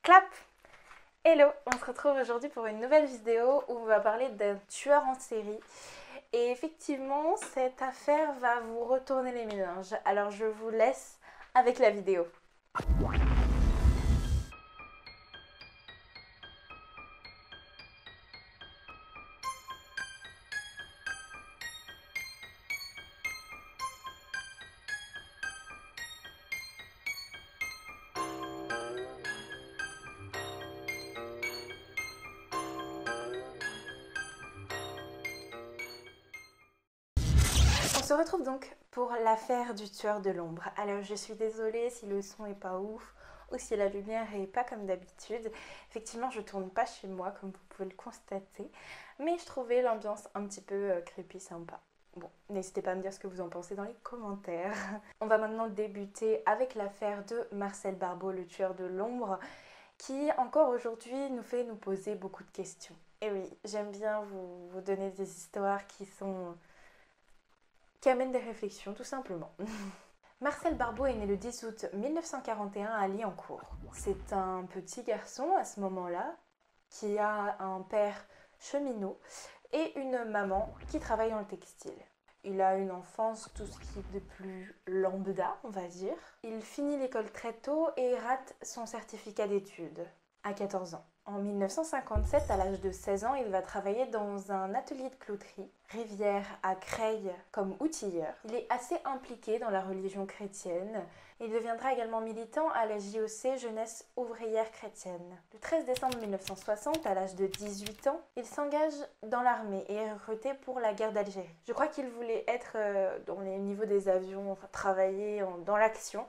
Clap! Hello! On se retrouve aujourd'hui pour une nouvelle vidéo où on va parler d'un tueur en série. Et effectivement, cette affaire va vous retourner les méninges. Alors je vous laisse avec la vidéo. On se retrouve donc pour l'affaire du tueur de l'ombre. Alors je suis désolée si le son est pas ouf ou si la lumière est pas comme d'habitude. Effectivement, je tourne pas chez moi comme vous pouvez le constater, mais je trouvais l'ambiance un petit peu creepy sympa. Bon, n'hésitez pas à me dire ce que vous en pensez dans les commentaires. On va maintenant débuter avec l'affaire de Marcel Barbeau, le tueur de l'ombre, qui encore aujourd'hui nous fait nous poser beaucoup de questions. Et oui, j'aime bien vous donner des histoires qui amènent des réflexions tout simplement. Marcel Barbeau est né le 10 août 1941 à Liancourt. C'est un petit garçon à ce moment-là qui a un père cheminot et une maman qui travaille dans le textile. Il a une enfance tout ce qui est de plus lambda, on va dire. Il finit l'école très tôt et rate son certificat d'études à 14 ans. En 1957, à l'âge de 16 ans, il va travailler dans un atelier de clouterie, Rivière à Creil, comme outilleur. Il est assez impliqué dans la religion chrétienne. Il deviendra également militant à la JOC Jeunesse ouvrière chrétienne. Le 13 décembre 1960, à l'âge de 18 ans, il s'engage dans l'armée et est recruté pour la guerre d'Algérie. Je crois qu'il voulait être dans les niveaux des avions, enfin, travailler dans l'action,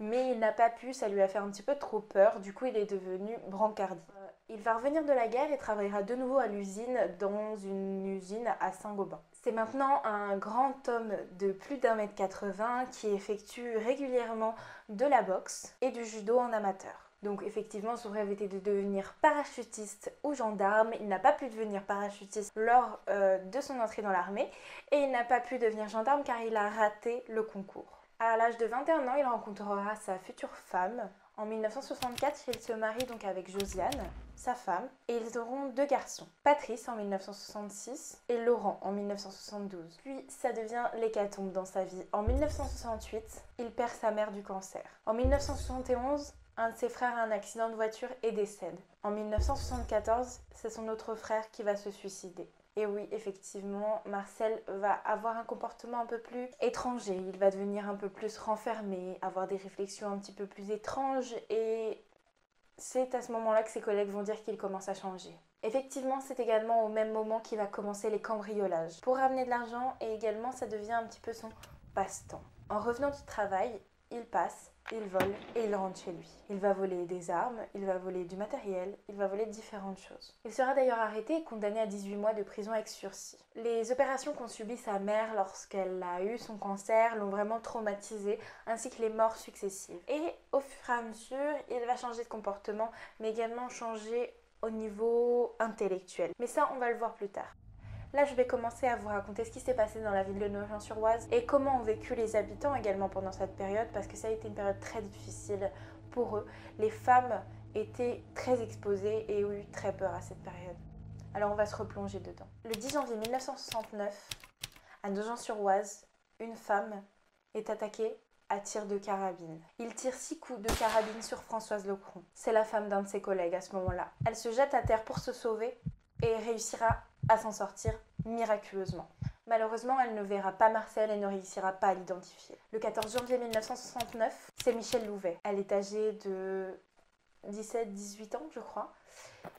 mais il n'a pas pu, ça lui a fait un petit peu trop peur, du coup il est devenu brancardier. Il va revenir de la guerre et travaillera de nouveau à l'usine, dans une usine à Saint-Gobain. C'est maintenant un grand homme de plus d'1,80 m qui effectue régulièrement de la boxe et du judo en amateur. Donc effectivement, son rêve était de devenir parachutiste ou gendarme. Il n'a pas pu devenir parachutiste lors de son entrée dans l'armée et il n'a pas pu devenir gendarme car il a raté le concours. À l'âge de 21 ans, il rencontrera sa future femme. En 1964, il se marie donc avec Josiane, sa femme, et ils auront deux garçons, Patrice en 1966 et Laurent en 1972. Puis ça devient l'hécatombe dans sa vie. En 1968, il perd sa mère du cancer. En 1971, un de ses frères a un accident de voiture et décède. En 1974, c'est son autre frère qui va se suicider. Et oui, effectivement, Marcel va avoir un comportement un peu plus étranger. Il va devenir un peu plus renfermé, avoir des réflexions un petit peu plus étranges et c'est à ce moment-là que ses collègues vont dire qu'il commence à changer. Effectivement, c'est également au même moment qu'il va commencer les cambriolages pour ramener de l'argent et également ça devient un petit peu son passe-temps. En revenant du travail, il passe, il vole et il rentre chez lui. Il va voler des armes, il va voler du matériel, il va voler différentes choses. Il sera d'ailleurs arrêté et condamné à 18 mois de prison avec sursis. Les opérations qu'ont subi sa mère lorsqu'elle a eu son cancer l'ont vraiment traumatisé, ainsi que les morts successives. Et au fur et à mesure, il va changer de comportement, mais également changer au niveau intellectuel. Mais ça, on va le voir plus tard. Là, je vais commencer à vous raconter ce qui s'est passé dans la ville de Nogent-sur-Oise et comment ont vécu les habitants également pendant cette période parce que ça a été une période très difficile pour eux. Les femmes étaient très exposées et ont eu très peur à cette période. Alors on va se replonger dedans. Le 10 janvier 1969, à Nogent-sur-Oise, une femme est attaquée à tir de carabine. Il tire 6 coups de carabine sur Françoise Lecron. C'est la femme d'un de ses collègues à ce moment-là. Elle se jette à terre pour se sauver et réussira à s'en sortir miraculeusement. Malheureusement, elle ne verra pas Marcel et ne réussira pas à l'identifier. Le 14 janvier 1969, c'est Michel Louvet. Elle est âgée de 17-18 ans, je crois.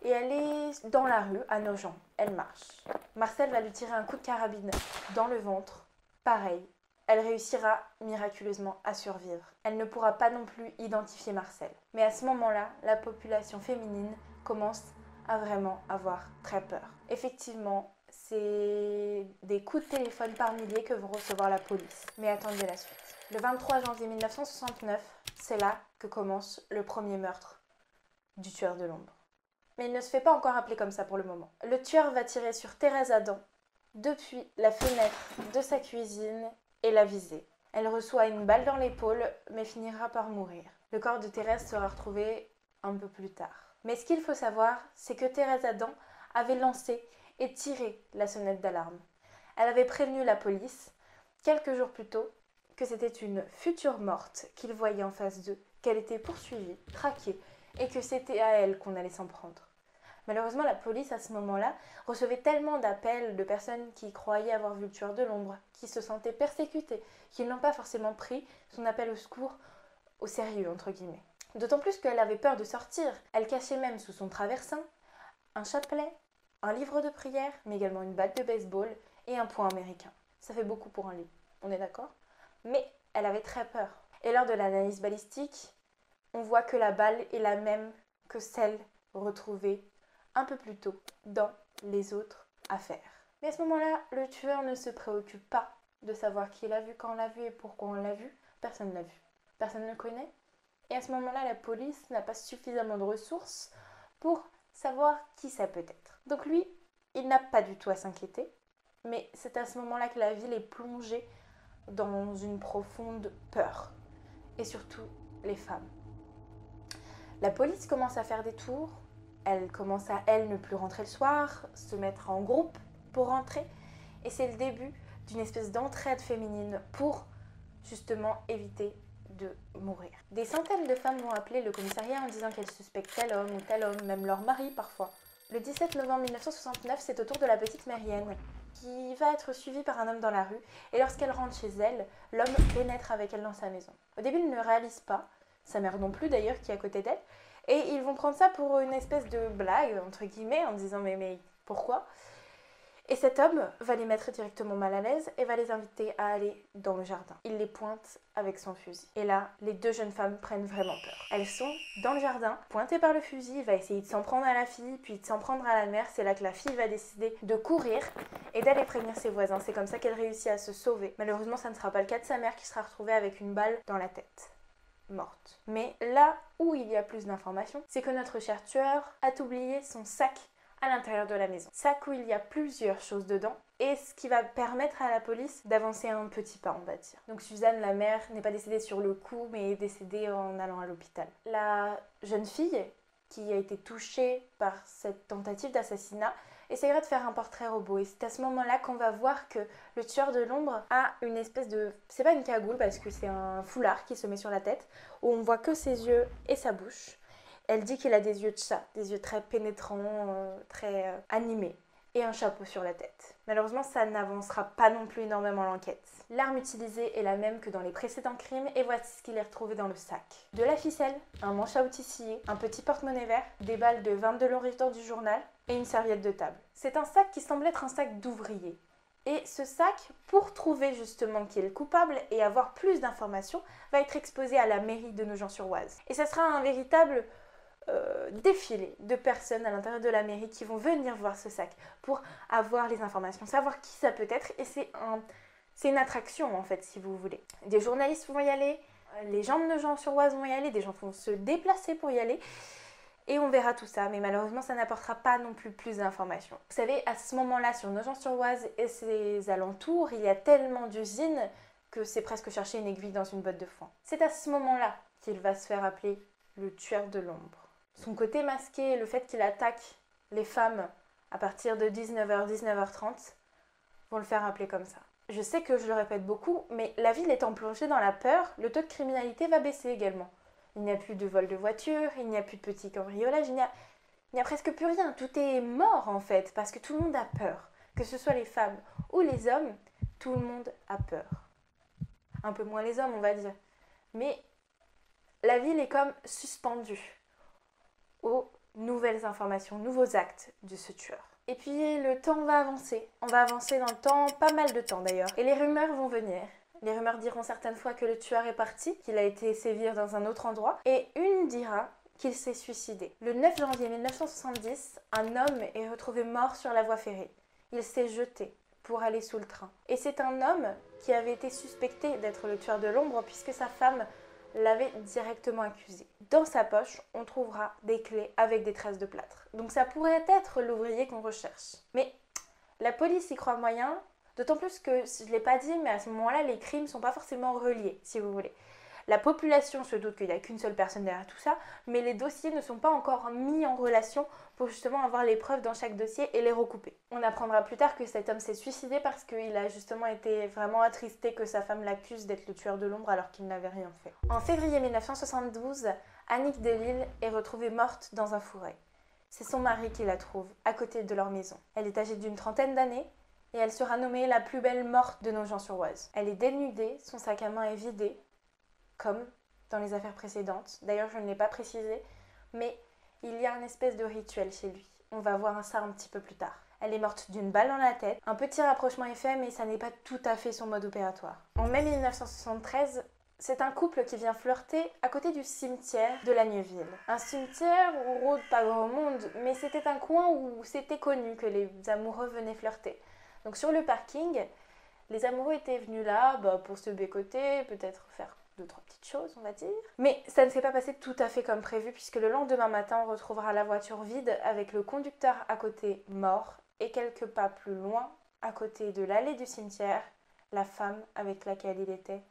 Et elle est dans la rue, à Nogent. Elle marche. Marcel va lui tirer un coup de carabine dans le ventre. Pareil, elle réussira miraculeusement à survivre. Elle ne pourra pas non plus identifier Marcel. Mais à ce moment-là, la population féminine commence à vraiment avoir très peur. Effectivement, c'est des coups de téléphone par milliers que vont recevoir la police. Mais attendez la suite. Le 23 janvier 1969, c'est là que commence le premier meurtre du tueur de l'ombre. Mais il ne se fait pas encore appeler comme ça pour le moment. Le tueur va tirer sur Thérèse Adam depuis la fenêtre de sa cuisine et la viser. Elle reçoit une balle dans l'épaule, mais finira par mourir. Le corps de Thérèse sera retrouvé un peu plus tard. Mais ce qu'il faut savoir, c'est que Thérèse Adam avait lancé et tiré la sonnette d'alarme. Elle avait prévenu la police, quelques jours plus tôt, que c'était une future morte qu'ils voyaient en face d'eux, qu'elle était poursuivie, traquée, et que c'était à elle qu'on allait s'en prendre. Malheureusement, la police, à ce moment-là, recevait tellement d'appels de personnes qui croyaient avoir vu le tueur de l'ombre, qui se sentaient persécutées, qu'ils n'ont pas forcément pris son appel au secours au sérieux, entre guillemets. D'autant plus qu'elle avait peur de sortir. Elle cachait même sous son traversin un chapelet, un livre de prière, mais également une batte de baseball et un poing américain. Ça fait beaucoup pour un lit, on est d'accord? Mais elle avait très peur. Et lors de l'analyse balistique, on voit que la balle est la même que celle retrouvée un peu plus tôt dans les autres affaires. Mais à ce moment-là, le tueur ne se préoccupe pas de savoir qui l'a vu, quand on l'a vu et pourquoi on l'a vu. Personne ne l'a vu. Personne ne le connaît. Et à ce moment-là, la police n'a pas suffisamment de ressources pour savoir qui ça peut être. Donc lui, il n'a pas du tout à s'inquiéter. Mais c'est à ce moment-là que la ville est plongée dans une profonde peur. Et surtout, les femmes. La police commence à faire des tours. Elle commence à, elle, ne plus rentrer le soir, se mettre en groupe pour rentrer. Et c'est le début d'une espèce d'entraide féminine pour, justement, éviter de mourir. Des centaines de femmes vont appeler le commissariat en disant qu'elles suspectent tel homme ou tel homme, même leur mari parfois. Le 17 novembre 1969, c'est au tour de la petite Marianne, qui va être suivie par un homme dans la rue. Et lorsqu'elle rentre chez elle, l'homme pénètre avec elle dans sa maison. Au début, il ne réalise pas, sa mère non plus d'ailleurs, qui est à côté d'elle. Et ils vont prendre ça pour une espèce de blague, entre guillemets, en disant mais pourquoi? Et cet homme va les mettre directement mal à l'aise et va les inviter à aller dans le jardin. Il les pointe avec son fusil. Et là, les deux jeunes femmes prennent vraiment peur. Elles sont dans le jardin, pointées par le fusil, il va essayer de s'en prendre à la fille, puis de s'en prendre à la mère. C'est là que la fille va décider de courir et d'aller prévenir ses voisins. C'est comme ça qu'elle réussit à se sauver. Malheureusement, ça ne sera pas le cas de sa mère qui sera retrouvée avec une balle dans la tête. Morte. Mais là où il y a plus d'informations, c'est que notre cher tueur a oublié son sac à l'intérieur de la maison. Sac où il y a plusieurs choses dedans et ce qui va permettre à la police d'avancer un petit pas, on va dire. Donc Suzanne, la mère, n'est pas décédée sur le coup mais est décédée en allant à l'hôpital. La jeune fille qui a été touchée par cette tentative d'assassinat essaiera de faire un portrait robot et c'est à ce moment-là qu'on va voir que le tueur de l'ombre a une espèce de... c'est pas une cagoule parce que c'est un foulard qui se met sur la tête où on voit que ses yeux et sa bouche. Elle dit qu'il a des yeux de chat, des yeux très pénétrants, très animés et un chapeau sur la tête. Malheureusement, ça n'avancera pas non plus énormément l'enquête. L'arme utilisée est la même que dans les précédents crimes et voici ce qu'il est retrouvé dans le sac. De la ficelle, un manche à outils scié, un petit porte-monnaie vert, des balles de 22 longueurs du journal et une serviette de table. C'est un sac qui semble être un sac d'ouvrier. Et ce sac, pour trouver justement qui est le coupable et avoir plus d'informations, va être exposé à la mairie de Nogent-sur-Oise. Et ça sera un véritable défilé de personnes à l'intérieur de la mairie qui vont venir voir ce sac pour avoir les informations, savoir qui ça peut être. Et c'est une attraction en fait, si vous voulez. Des journalistes vont y aller, les gens de Nogent-sur-Oise vont y aller, des gens vont se déplacer pour y aller. Et on verra tout ça, mais malheureusement, ça n'apportera pas non plus d'informations. Vous savez, à ce moment-là, sur Nogent-sur-Oise et ses alentours, il y a tellement d'usines que c'est presque chercher une aiguille dans une botte de foin. C'est à ce moment-là qu'il va se faire appeler le tueur de l'ombre. Son côté masqué, le fait qu'il attaque les femmes à partir de 19h, 19h30, vont le faire appeler comme ça. Je sais que je le répète beaucoup, mais la ville étant plongée dans la peur, le taux de criminalité va baisser également. Il n'y a plus de vol de voiture, il n'y a plus de petits cambriolages, il n'y a presque plus rien. Tout est mort en fait, parce que tout le monde a peur. Que ce soit les femmes ou les hommes, tout le monde a peur. Un peu moins les hommes, on va dire. Mais la ville est comme suspendue aux nouvelles informations, nouveaux actes de ce tueur. Et puis le temps va avancer. On va avancer dans le temps, pas mal de temps d'ailleurs. Et les rumeurs vont venir. Les rumeurs diront certaines fois que le tueur est parti, qu'il a été sévir dans un autre endroit. Et une dira qu'il s'est suicidé. Le 9 janvier 1970, un homme est retrouvé mort sur la voie ferrée. Il s'est jeté pour aller sous le train. Et c'est un homme qui avait été suspecté d'être le tueur de l'ombre puisque sa femme l'avait directement accusé. Dans sa poche, on trouvera des clés avec des traces de plâtre. Donc ça pourrait être l'ouvrier qu'on recherche. Mais la police y croit moyen, d'autant plus que, je ne l'ai pas dit, mais à ce moment-là, les crimes ne sont pas forcément reliés, si vous voulez. La population se doute qu'il n'y a qu'une seule personne derrière tout ça, mais les dossiers ne sont pas encore mis en relation pour justement avoir les preuves dans chaque dossier et les recouper. On apprendra plus tard que cet homme s'est suicidé parce qu'il a justement été vraiment attristé que sa femme l'accuse d'être le tueur de l'ombre alors qu'il n'avait rien fait. En février 1972, Annick Delisle est retrouvée morte dans un fourré. C'est son mari qui la trouve, à côté de leur maison. Elle est âgée d'une trentaine d'années et elle sera nommée la plus belle morte de Nogent-sur-Oise. Elle est dénudée, son sac à main est vidé, comme dans les affaires précédentes. D'ailleurs, je ne l'ai pas précisé, mais il y a une espèce de rituel chez lui. On va voir ça un petit peu plus tard. Elle est morte d'une balle dans la tête. Un petit rapprochement est fait, mais ça n'est pas tout à fait son mode opératoire. En mai 1973, c'est un couple qui vient flirter à côté du cimetière de Lagneuville. Un cimetière où rôde pas grand monde, mais c'était un coin où c'était connu que les amoureux venaient flirter. Donc sur le parking, les amoureux étaient venus là pour se bécoter, peut-être faire 2-3 petites choses, on va dire. Mais ça ne s'est pas passé tout à fait comme prévu, puisque le lendemain matin, on retrouvera la voiture vide avec le conducteur à côté mort et quelques pas plus loin, à côté de l'allée du cimetière, la femme avec laquelle il était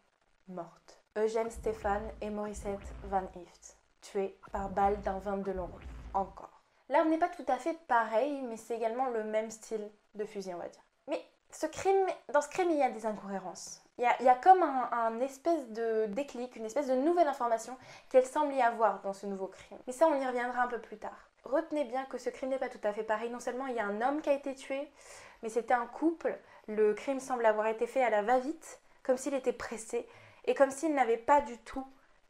morte. Eugène Stéphane et Morissette Van Ift, tués par balle d'un 22 long rifle. Encore. L'arme n'est pas tout à fait pareille, mais c'est également le même style de fusil, on va dire. Mais dans ce crime, il y a des incohérences. Il y a comme un espèce de déclic, une espèce de nouvelle information qu'elle semble y avoir dans ce nouveau crime. Mais ça, on y reviendra un peu plus tard. Retenez bien que ce crime n'est pas tout à fait pareil. Non seulement il y a un homme qui a été tué, mais c'était un couple. Le crime semble avoir été fait à la va-vite, comme s'il était pressé, et comme s'il n'avait pas du tout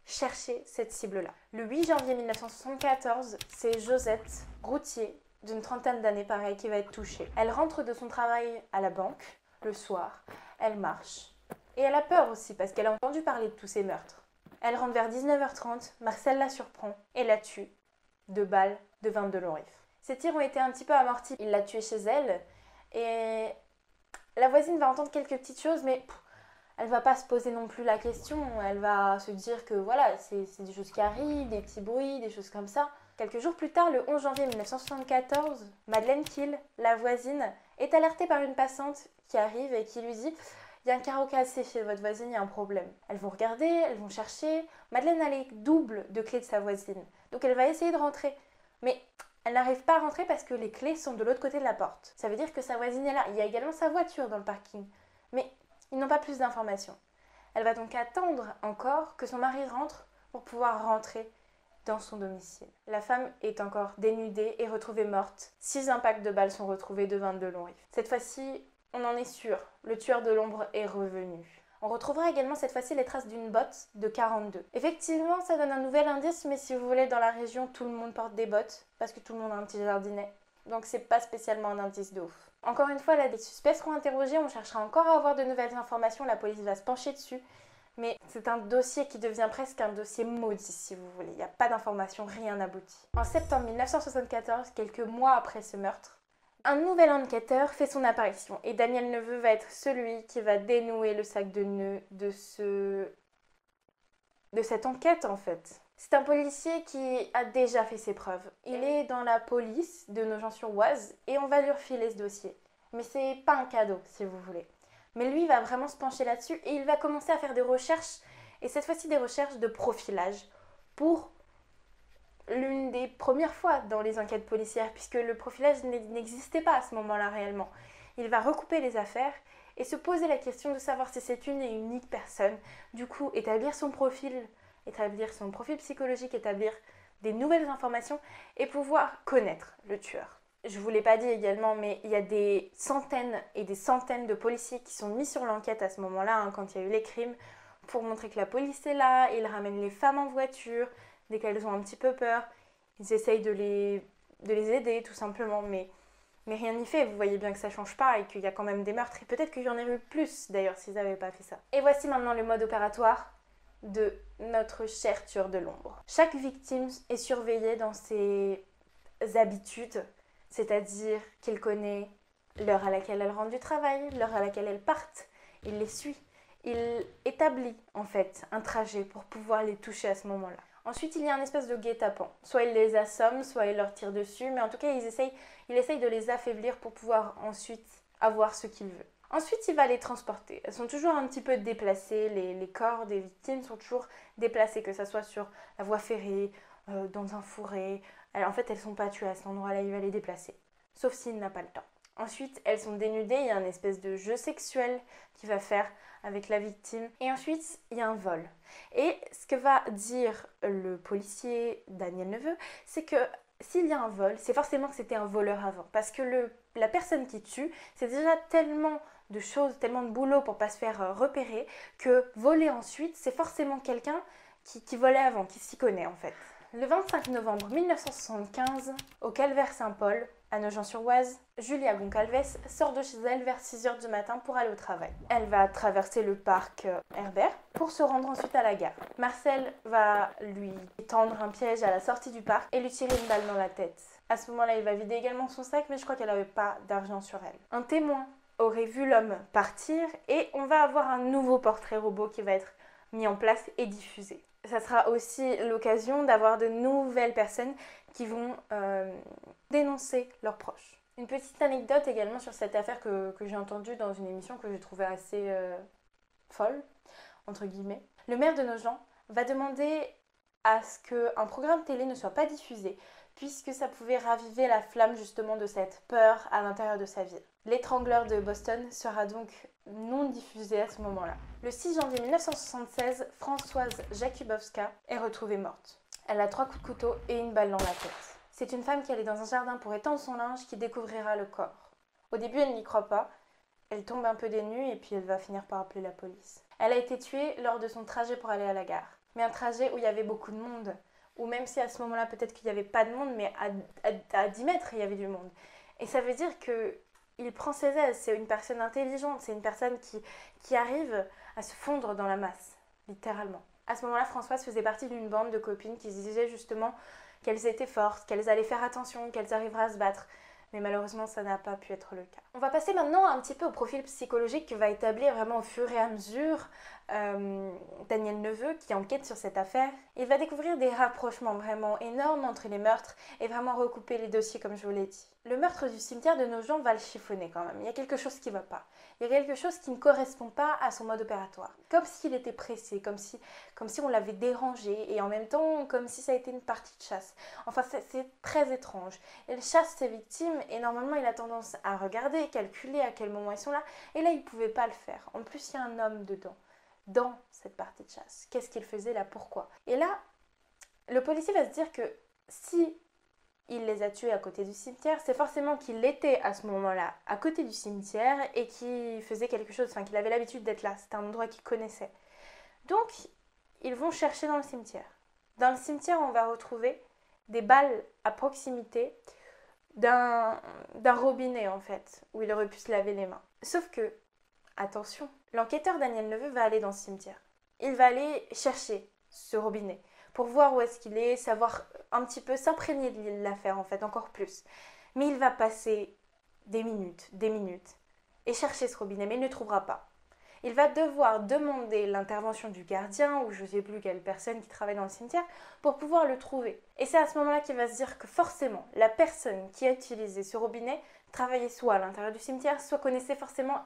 cherché cette cible-là. Le 8 janvier 1974, c'est Josette, routier, d'une trentaine d'années pareil, qui va être touchée. Elle rentre de son travail à la banque, le soir, elle marche, et elle a peur aussi parce qu'elle a entendu parler de tous ces meurtres. Elle rentre vers 19h30, Marcel la surprend et la tue, 2 balles de 22 long rifle. Ces tirs ont été un petit peu amortis, il l'a tuée chez elle, et la voisine va entendre quelques petites choses, mais elle va pas se poser non plus la question, elle va se dire que voilà, c'est des choses qui arrivent, des petits bruits, des choses comme ça. Quelques jours plus tard, le 11 janvier 1974, Madeleine Kiel, la voisine, est alertée par une passante qui arrive et qui lui dit « Il y a un carreau cassé chez votre voisine, il y a un problème. » Elles vont regarder, elles vont chercher. Madeleine a les doubles de clés de sa voisine, donc elle va essayer de rentrer. Mais elle n'arrive pas à rentrer parce que les clés sont de l'autre côté de la porte. Ça veut dire que sa voisine est là. Il y a également sa voiture dans le parking. Mais ils n'ont pas plus d'informations. Elle va donc attendre encore que son mari rentre pour pouvoir rentrer dans son domicile. La femme est encore dénudée et retrouvée morte. 6 impacts de balles sont retrouvés de 22 longs rifles. Cette fois-ci, on en est sûr, le tueur de l'ombre est revenu. On retrouvera également cette fois-ci les traces d'une botte de 42. Effectivement, ça donne un nouvel indice, mais si vous voulez, dans la région, tout le monde porte des bottes, parce que tout le monde a un petit jardinet. Donc c'est pas spécialement un indice de ouf. Encore une fois, là, les suspects seront interrogés, on cherchera encore à avoir de nouvelles informations, la police va se pencher dessus. Mais c'est un dossier qui devient presque un dossier maudit, si vous voulez. Il n'y a pas d'informations, rien n'aboutit. En septembre 1974, quelques mois après ce meurtre, un nouvel enquêteur fait son apparition. Et Daniel Neveu va être celui qui va dénouer le sac de nœuds de cette enquête, en fait. C'est un policier qui a déjà fait ses preuves. Il est dans la police de Nogent-sur-Oise et on va lui refiler ce dossier. Mais c'est pas un cadeau, si vous voulez. Mais lui, il va vraiment se pencher là-dessus et il va commencer à faire des recherches, et cette fois-ci des recherches de profilage, pour l'une des premières fois dans les enquêtes policières, puisque le profilage n'existait pas à ce moment-là réellement. Il va recouper les affaires et se poser la question de savoir si c'est une et unique personne. Du coup, établir son profil psychologique, établir des nouvelles informations et pouvoir connaître le tueur. Je ne vous l'ai pas dit également, mais il y a des centaines et des centaines de policiers qui sont mis sur l'enquête à ce moment-là, quand il y a eu les crimes, pour montrer que la police est là. Ils ramènent les femmes en voiture dès qu'elles ont un petit peu peur. Ils essayent de les aider tout simplement, mais rien n'y fait. Vous voyez bien que ça ne change pas et qu'il y a quand même des meurtres. Et peut-être qu'il y en aurait eu plus d'ailleurs s'ils n'avaient pas fait ça. Et voici maintenant le mode opératoire de notre cher tueur de l'ombre. Chaque victime est surveillée dans ses habitudes, c'est-à-dire qu'il connaît l'heure à laquelle elle rentre du travail, l'heure à laquelle elle parte, il les suit. Il établit en fait un trajet pour pouvoir les toucher à ce moment-là. Ensuite, il y a un espèce de guet-apens. Soit il les assomme, soit il leur tire dessus, mais en tout cas, il essaye de les affaiblir pour pouvoir ensuite avoir ce qu'il veut. Ensuite, il va les transporter. Elles sont toujours un petit peu déplacées, les corps des victimes sont toujours déplacés, que ce soit sur la voie ferrée, dans un fourré. En fait, elles ne sont pas tuées à cet endroit-là, il va les déplacer. Sauf s'il n'a pas le temps. Ensuite, elles sont dénudées, il y a un espèce de jeu sexuel qu'il va faire avec la victime. Et ensuite, il y a un vol. Et ce que va dire le policier Daniel Neveu, c'est que s'il y a un vol, c'est forcément que c'était un voleur avant. Parce que la personne qui tue, c'est déjà tellement de choses, tellement de boulot pour pas se faire repérer, que voler ensuite, c'est forcément quelqu'un qui volait avant, qui s'y connaît en fait. Le 25 novembre 1975, au Calvaire Saint-Paul, à Nogent-sur-Oise, Julia Goncalves sort de chez elle vers 6h du matin pour aller au travail. Elle va traverser le parc Herbert pour se rendre ensuite à la gare. Marcel va lui tendre un piège à la sortie du parc et lui tirer une balle dans la tête. À ce moment-là, il va vider également son sac, mais je crois qu'elle n'avait pas d'argent sur elle. Un témoin aurait vu l'homme partir et on va avoir un nouveau portrait robot qui va être mis en place et diffusé. Ça sera aussi l'occasion d'avoir de nouvelles personnes qui vont dénoncer leurs proches. Une petite anecdote également sur cette affaire que j'ai entendue dans une émission que j'ai trouvée assez folle, entre guillemets. Le maire de Nogent va demander à ce qu'un programme télé ne soit pas diffusé, puisque ça pouvait raviver la flamme justement de cette peur à l'intérieur de sa ville. L'étrangleur de Boston sera donc non diffusé à ce moment-là. Le 6 janvier 1976, Françoise Jakubowska est retrouvée morte. Elle a 3 coups de couteau et une balle dans la tête. C'est une femme qui allait dans un jardin pour étendre son linge qui découvrira le corps. Au début, elle n'y croit pas. Elle tombe un peu des nues et puis elle va finir par appeler la police. Elle a été tuée lors de son trajet pour aller à la gare. Mais un trajet où il y avait beaucoup de monde. Ou même si à ce moment-là, peut-être qu'il n'y avait pas de monde, mais à 10 mètres, il y avait du monde. Et ça veut dire qu'il prend ses aises. C'est une personne intelligente. C'est une personne qui arrive à se fondre dans la masse, littéralement. À ce moment-là, Françoise faisait partie d'une bande de copines qui se disaient justement qu'elles étaient fortes, qu'elles allaient faire attention, qu'elles arriveraient à se battre. Mais malheureusement, ça n'a pas pu être le cas. On va passer maintenant un petit peu au profil psychologique que va établir vraiment au fur et à mesure Daniel Neveu, qui enquête sur cette affaire. Il va découvrir des rapprochements vraiment énormes entre les meurtres et vraiment recouper les dossiers comme je vous l'ai dit. Le meurtre du cimetière de Nogent va le chiffonner quand même. Il y a quelque chose qui ne va pas. Il y a quelque chose qui ne correspond pas à son mode opératoire. Comme s'il était pressé, comme si on l'avait dérangé et en même temps comme si ça a été une partie de chasse. Enfin, c'est très étrange. Il chasse ses victimes et normalement il a tendance à regarder, calculer à quel moment ils sont là. Et là, il ne pouvait pas le faire. En plus, il y a un homme dedans, dans cette partie de chasse. Qu'est-ce qu'il faisait là? Pourquoi? Et là, le policier va se dire que si il les a tués à côté du cimetière, c'est forcément qu'il était à ce moment-là à côté du cimetière et qu'il faisait quelque chose, enfin qu'il avait l'habitude d'être là. C'était un endroit qu'il connaissait. Donc, ils vont chercher dans le cimetière. Dans le cimetière, on va retrouver des balles à proximité d'un robinet en fait, où il aurait pu se laver les mains. Sauf que, attention, l'enquêteur Daniel Neveu va aller dans ce cimetière. Il va aller chercher ce robinet pour voir où est-ce qu'il est, savoir un petit peu s'imprégner de l'affaire en fait, encore plus. Mais il va passer des minutes, et chercher ce robinet, mais il ne trouvera pas. Il va devoir demander l'intervention du gardien ou je ne sais plus quelle personne qui travaille dans le cimetière pour pouvoir le trouver. Et c'est à ce moment-là qu'il va se dire que forcément, la personne qui a utilisé ce robinet travaillait soit à l'intérieur du cimetière, soit connaissait forcément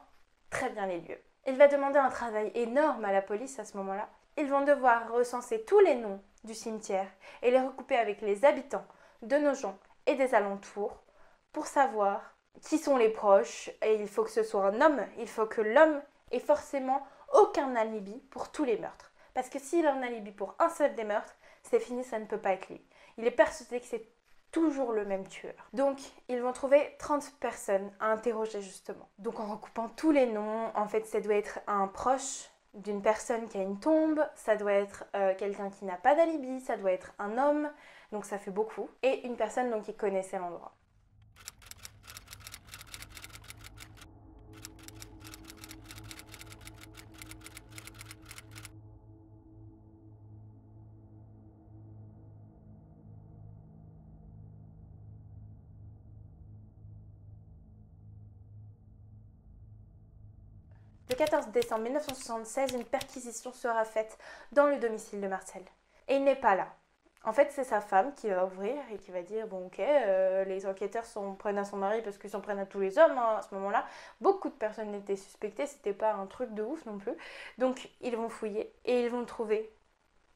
très bien les lieux. Il va demander un travail énorme à la police à ce moment-là. Ils vont devoir recenser tous les noms du cimetière et les recouper avec les habitants de Nogent et des alentours pour savoir qui sont les proches. Et il faut que ce soit un homme, il faut que l'homme ait forcément aucun alibi pour tous les meurtres. Parce que s'il a un alibi pour un seul des meurtres, c'est fini, ça ne peut pas être lui. Il est persuadé que c'est toujours le même tueur. Donc, ils vont trouver 30 personnes à interroger justement. Donc, en recoupant tous les noms, en fait, ça doit être un proche d'une personne qui a une tombe, ça doit être quelqu'un qui n'a pas d'alibi, ça doit être un homme, donc ça fait beaucoup, et une personne donc, qui connaissait l'endroit. Le 14 décembre 1976, une perquisition sera faite dans le domicile de Marcel. Et il n'est pas là. En fait, c'est sa femme qui va ouvrir et qui va dire bon, ok, les enquêteurs s'en prennent à son mari parce qu'ils s'en prennent à tous les hommes à ce moment-là. Beaucoup de personnes étaient suspectées, c'était pas un truc de ouf non plus. Donc, ils vont fouiller et ils vont trouver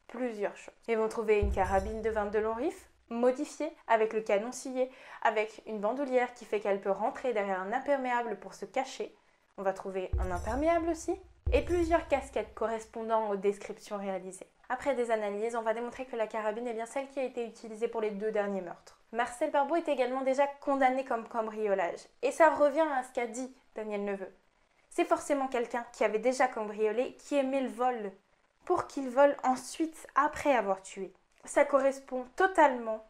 plusieurs choses. Ils vont trouver une carabine de 22 long rifle modifiée avec le canon scié, avec une bandoulière qui fait qu'elle peut rentrer derrière un imperméable pour se cacher. On va trouver un imperméable aussi et plusieurs casquettes correspondant aux descriptions réalisées. Après des analyses, on va démontrer que la carabine est bien celle qui a été utilisée pour les 2 derniers meurtres. Marcel Barbeau est également déjà condamné comme cambriolage. Et ça revient à ce qu'a dit Daniel Neveu. C'est forcément quelqu'un qui avait déjà cambriolé, qui aimait le vol, pour qu'il vole ensuite après avoir tué. Ça correspond totalement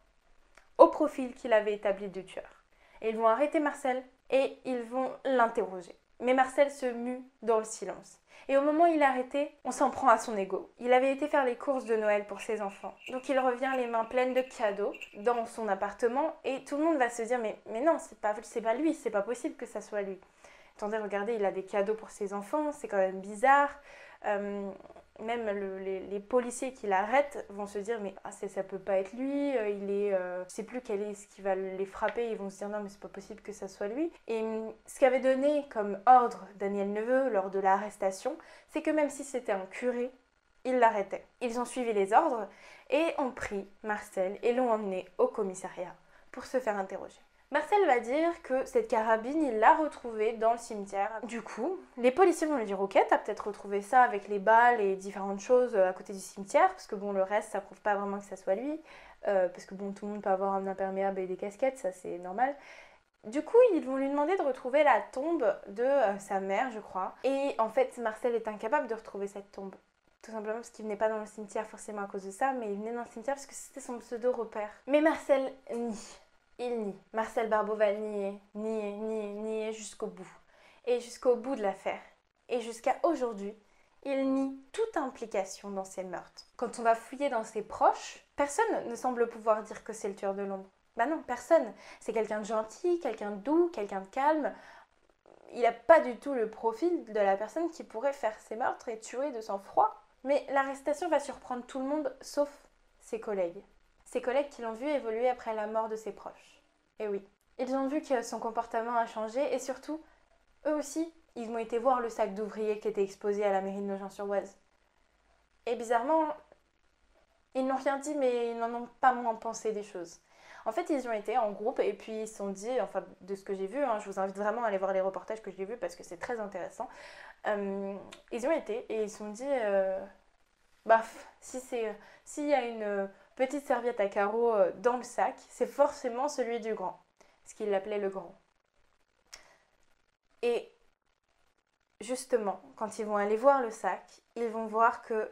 au profil qu'il avait établi de tueur. Et ils vont arrêter Marcel et ils vont l'interroger. Mais Marcel se mue dans le silence. Et au moment où il est arrêté, on s'en prend à son ego. Il avait été faire les courses de Noël pour ses enfants. Donc il revient les mains pleines de cadeaux dans son appartement et tout le monde va se dire mais non, c'est pas lui, c'est pas possible que ça soit lui. Attendez, regardez, il a des cadeaux pour ses enfants, c'est quand même bizarre. Même les policiers qui l'arrêtent vont se dire mais ça peut pas être lui, je sais plus quel est ce qui va les frapper, ils vont se dire non mais c'est pas possible que ça soit lui. Et ce qu'avait donné comme ordre Daniel Neveu lors de l'arrestation, c'est que même si c'était un curé, il l'arrêtait. Ils ont suivi les ordres et ont pris Marcel et l'ont emmené au commissariat pour se faire interroger. Marcel va dire que cette carabine, il l'a retrouvée dans le cimetière. Du coup, les policiers vont lui dire ok, t'as peut-être retrouvé ça avec les balles et différentes choses à côté du cimetière, parce que bon, le reste, ça prouve pas vraiment que ça soit lui, parce que bon, tout le monde peut avoir un imperméable et des casquettes, ça c'est normal. Du coup, ils vont lui demander de retrouver la tombe de sa mère, je crois. Et en fait, Marcel est incapable de retrouver cette tombe. Tout simplement parce qu'il venait pas dans le cimetière forcément à cause de ça, mais il venait dans le cimetière parce que c'était son pseudo-repère. Mais Marcel nie. Il nie. Marcel Barbeau va nier jusqu'au bout. Et jusqu'au bout de l'affaire. Et jusqu'à aujourd'hui, il nie toute implication dans ces meurtres. Quand on va fouiller dans ses proches, personne ne semble pouvoir dire que c'est le tueur de l'ombre. Bah non, personne. C'est quelqu'un de gentil, quelqu'un de doux, quelqu'un de calme. Il n'a pas du tout le profil de la personne qui pourrait faire ces meurtres et tuer de sang-froid. Mais l'arrestation va surprendre tout le monde, sauf ses collègues. Ses collègues qui l'ont vu évoluer après la mort de ses proches. Et oui, ils ont vu que son comportement a changé et surtout, eux aussi, ils ont été voir le sac d'ouvriers qui était exposé à la mairie de Nogent-sur-Oise. Et bizarrement, ils n'ont rien dit mais ils n'en ont pas moins pensé des choses. En fait, ils y ont été en groupe et puis ils se sont dit, enfin de ce que j'ai vu, je vous invite vraiment à aller voir les reportages que j'ai vus parce que c'est très intéressant. Ils y ont été et ils se sont dit, s'il y a une petite serviette à carreaux dans le sac, c'est forcément celui du grand, ce qu'il appelait le grand. Et justement, quand ils vont aller voir le sac, ils vont voir que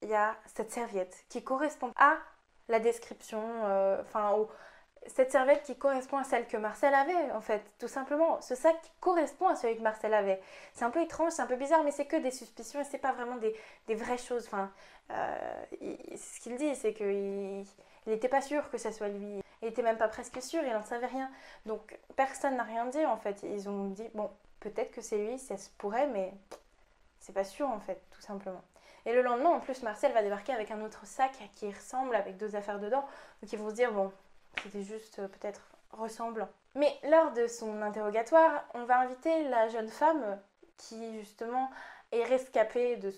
il y a cette serviette qui correspond à la description, cette serviette qui correspond à celle que Marcel avait, en fait, tout simplement. Ce sac correspond à celui que Marcel avait. C'est un peu étrange, c'est un peu bizarre, mais c'est que des suspicions et c'est pas vraiment des vraies choses. Ce qu'il dit, c'est qu'il n'était pas sûr que ça soit lui. Il était même pas presque sûr, il n'en savait rien. Donc personne n'a rien dit, en fait. Ils ont dit, bon, peut-être que c'est lui, ça se pourrait, mais c'est pas sûr, en fait, tout simplement. Et le lendemain, en plus, Marcel va débarquer avec un autre sac qui ressemble, avec 2 affaires dedans. Donc ils vont se dire, bon, c'était juste peut-être ressemblant. Mais lors de son interrogatoire, on va inviter la jeune femme qui justement est rescapée de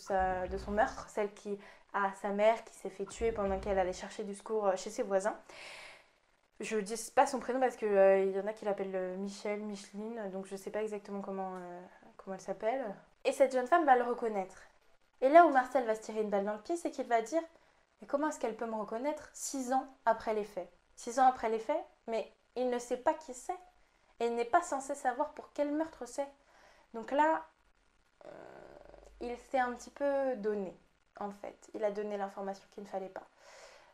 son meurtre, celle qui a sa mère qui s'est fait tuer pendant qu'elle allait chercher du secours chez ses voisins. Je ne dis pas son prénom parce qu'il y en a qui l'appellent Micheline, donc je ne sais pas exactement comment elle s'appelle. Et cette jeune femme va le reconnaître. Et là où Marcel va se tirer une balle dans le pied, c'est qu'il va dire « Mais comment est-ce qu'elle peut me reconnaître 6 ans après les faits ?» 6 ans après les faits, mais il ne sait pas qui c'est. Et il n'est pas censé savoir pour quel meurtre c'est. Donc là, il s'est un petit peu donné, en fait. Il a donné l'information qu'il ne fallait pas.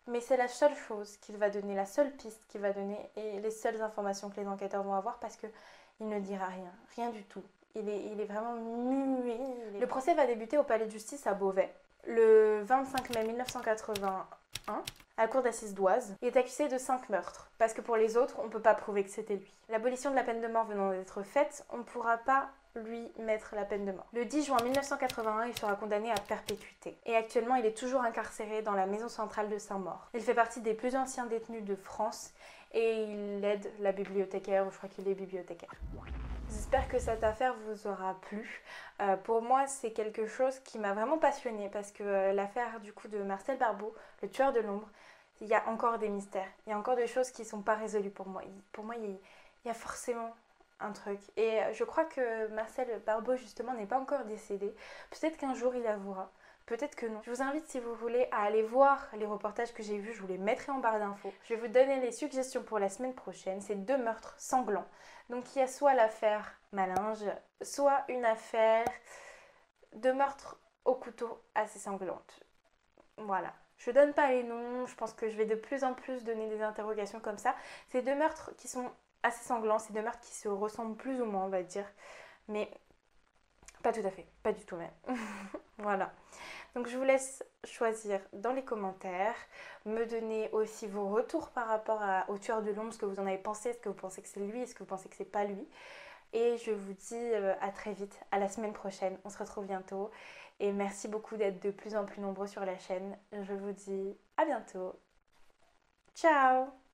Mais c'est la seule chose qu'il va donner, la seule piste qu'il va donner et les seules informations que les enquêteurs vont avoir parce qu'il ne dira rien, rien du tout. Il est vraiment muet. Le procès va débuter au palais de justice à Beauvais le 25 mai 1981 à la cour d'assises d'Oise. Il est accusé de 5 meurtres parce que pour les autres, on ne peut pas prouver que c'était lui. L'abolition de la peine de mort venant d'être faite, on ne pourra pas lui mettre la peine de mort. Le 10 juin 1981, il sera condamné à perpétuité. Et actuellement, il est toujours incarcéré dans la maison centrale de Saint-Maur. Il fait partie des plus anciens détenus de France et il aide la bibliothécaire, ou je crois qu'il est bibliothécaire. J'espère que cette affaire vous aura plu. Pour moi, c'est quelque chose qui m'a vraiment passionnée parce que l'affaire du coup de Marcel Barbeau, le tueur de l'ombre, il y a encore des mystères. Il y a encore des choses qui ne sont pas résolues pour moi. Pour moi, il y a forcément un truc. Et je crois que Marcel Barbeau, justement, n'est pas encore décédé. Peut-être qu'un jour, il avouera. Peut-être que non. Je vous invite, si vous voulez, à aller voir les reportages que j'ai vus. Je vous les mettrai en barre d'infos. Je vais vous donner les suggestions pour la semaine prochaine. C'est 2 meurtres sanglants. Donc, il y a soit l'affaire Malinge, soit une affaire de meurtre au couteau assez sanglante. Voilà. Je donne pas les noms. Je pense que je vais de plus en plus donner des interrogations comme ça. C'est 2 meurtres qui sont assez sanglants. C'est 2 meurtres qui se ressemblent plus ou moins, on va dire. Mais pas tout à fait. Pas du tout même. Voilà. Donc je vous laisse choisir dans les commentaires, me donner aussi vos retours par rapport au tueur de l'ombre, ce que vous en avez pensé, est-ce que vous pensez que c'est lui, est-ce que vous pensez que c'est pas lui. Et je vous dis à très vite, à la semaine prochaine, on se retrouve bientôt. Et merci beaucoup d'être de plus en plus nombreux sur la chaîne. Je vous dis à bientôt. Ciao!